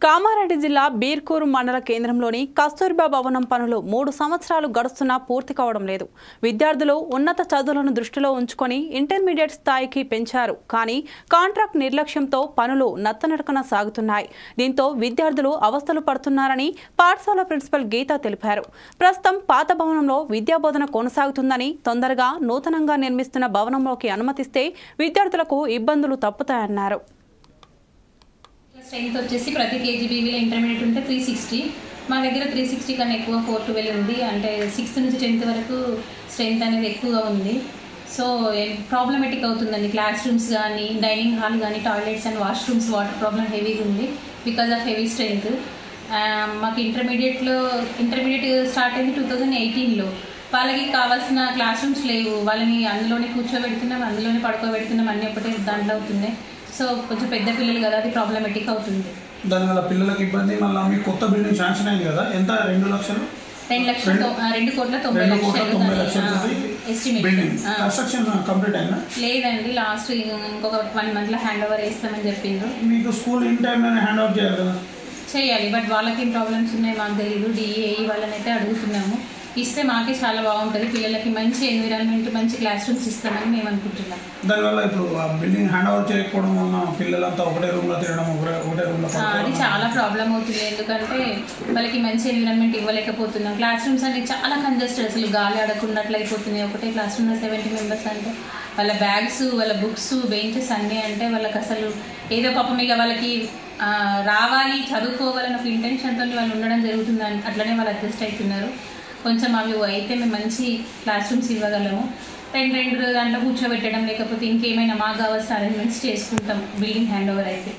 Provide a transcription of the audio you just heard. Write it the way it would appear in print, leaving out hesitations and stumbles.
కామారెడ్డి జిల్లా బీర్కూరు మండల కేంద్రంలోని కస్తూర్బా భవనం పనులు 3 సంవత్సరాలు గడుస్తున్నా పూర్తి కావడం లేదు. విద్యార్థులు ఉన్నత చదువులను దృష్టిలో ఉంచుకొని ఇంటర్మీడియట్ స్థాయికి పెంచారు. కానీ కాంట్రాక్ట్ నిర్లక్ష్యంతో పనులు నత్తనడకన సాగుతున్నాయి. దీంతో విద్యార్థులు అవస్థలు పడుతున్నారని పాఠశాల ప్రిన్సిపల్ గీత తెలిపారు. ప్రస్తుతం పాత భవనంలో విద్యాబోధన కొనసాగుతుందని, తొందరగా నూతనంగా నిర్మిస్తున్న భవనంలోకి అనుమతిస్తే విద్యార్థులకు ఇబ్బందులు తప్పుతాయన్నారు. స్ట్రెంత్ వచ్చేసి ప్రతి కేజీబీవీలో ఇంటర్మీడియట్ ఉంటే 360, మా దగ్గర 360 కన్నా ఎక్కువ 412 ఉంది. అంటే 6th నుంచి 10th వరకు స్ట్రెంత్ అనేది ఎక్కువగా ఉంది. సో ప్రాబ్లమేటిక్ అవుతుందండి. క్లాస్ రూమ్స్ కానీ, డైనింగ్ హాల్ కానీ, toilets and washrooms water problem హెవీగా ఉంది బికాజ్ ఆఫ్ హెవీ స్ట్రెంత్. మాకు ఇంటర్మీడియట్ స్టార్ట్ అయింది 2018లో. వాళ్ళకి కావాల్సిన క్లాస్ రూమ్స్ లేవు. వాళ్ళని అందులోనే కూర్చోబెడుతున్నాం, అందులోనే పడుకోబెడుతున్నాం, అన్నీ ఒకటే దాంట్లో అవుతున్నాయి. సో కొంచెం పెద్ద పిల్లలు కదా, అది ప్రాబ్లమేటిక్ అవుతుంది. దానివల్ల పిల్లలకి ఇబ్బంది. మళ్ళీ మీకు కొత్త బిల్డింగ్ శాంక్షన్ అయింది కదా, ఎంత? 2 లక్షలు 2,90,00,000 బిల్డింగ్ కన్స్ట్రక్షన్ కంప్లీట్ అయిందా? లేదండి, లాస్ట్ ఇంకొక 1 monthలో హ్యాండ్ ఓవర్ చేస్తామని చెప్పిండ్రు. మీకు స్కూల్ ఇన్ టైంలోనే హ్యాండ్ ఓవర్ చేయాలి కదా? చేయాలి, బట్ వాళ్ళకి ఏం ప్రాబ్లమ్స్ ఉన్నాయి మాకు తెలియదు. డిఈఏఈ వాళ్ళని అయితే అడుగుతున్నాము. ఇస్తే మాకే చాలా బాగుంటుంది. పిల్లలకి మంచి ఎన్విరాన్మెంట్, మంచి క్లాస్ రూమ్స్ ఇస్తామని మేము అనుకుంటున్నాం. దానివల్ల ఇప్పుడు బిల్డింగ్ హ్యాండ్ ఓవర్ చేయకపోవడం వల్ల పిల్లలంతా ఒకటే రూమ్లో తినడం, ఒకటే రూమ్లో అది చాలా ప్రాబ్లం అవుతుంది. ఎందుకంటే వాళ్ళకి మంచి ఎన్విరాన్మెంట్ ఇవ్వలేకపోతున్నాం. క్లాస్ రూమ్స్ అనేవి చాలా కంజెస్టెడ్, అసలు గాలి ఆడకున్నట్లు అయిపోతున్నాయి. ఒకటే క్లాస్ రూమ్లో 70 members అంటే వాళ్ళ బ్యాగ్స్, వాళ్ళ బుక్స్, బెంచెస్ అన్నీ అంటే వాళ్ళకి అసలు ఏదో పాపం ఇక వాళ్ళకి రావాలి, చదువుకోవాలని ఒక ఇంటెన్షన్తో వాళ్ళు ఉండడం జరుగుతుంది. అట్లనే వాళ్ళు అడ్జస్ట్ అవుతున్నారు. కొంచెం అవి అయితే మేము మంచి క్లాస్ రూమ్స్ ఇవ్వగలము. రెండు దాంట్లో కూర్చోబెట్టడం, లేకపోతే ఇంకేమైనా మాకు కావాల్సిన అరేంజ్మెంట్స్ చేసుకుంటాం బిల్డింగ్ హ్యాండ్ ఓవర్ అయితే.